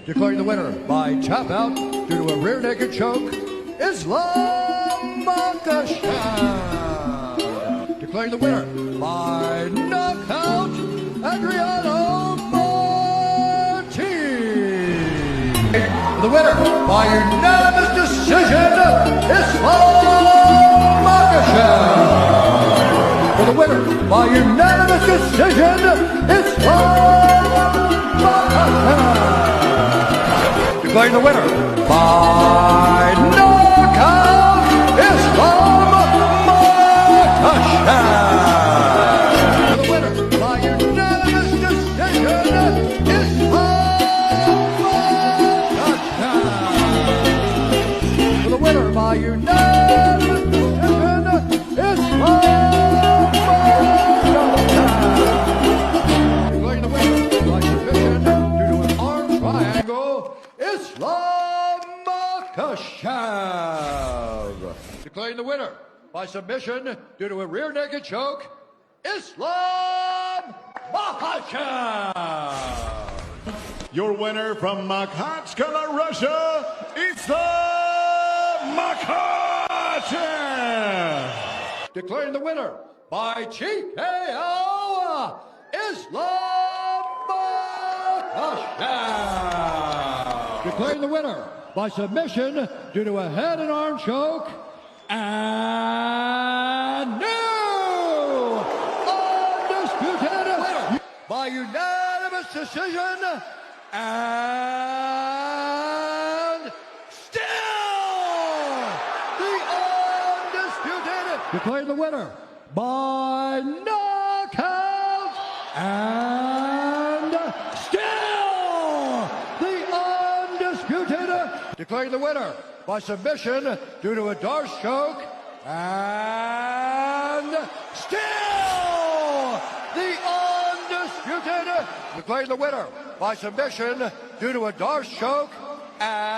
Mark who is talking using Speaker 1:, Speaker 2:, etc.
Speaker 1: Declaring the winner by tap out due to a rear naked choke, Islam Makhachev. Declaring the winner by knockout, Adriano Martin. The winner by unanimous decision, Islam Makhachev. For the winner by unanimous decision, Islam Makhachev. Declaring the winner by knockout, Islam Makhachev. For the winner by unanimous decision, Islam Makhachev. For the winner by unanimous decision, Islam Makhachev. Declaring the winner by submission due to an arm triangle, Islam Makhachev. Declaring the winner by submission due to a rear naked choke, Islam Makhachev.
Speaker 2: Your winner from Makhachkala, Russia, Islam Makhachev.
Speaker 1: Declaring the winner by TKO, Islam Makhachev. Declaring the winner by submission due to a head and arm choke, and new undisputed winner by unanimous decision, and still the undisputed. Declaring the winner by knockout, and still the undisputed. Declaring the winner by submission due to a Darce choke, and still the undisputed. Declaring the winner by submission due to a Darce choke, and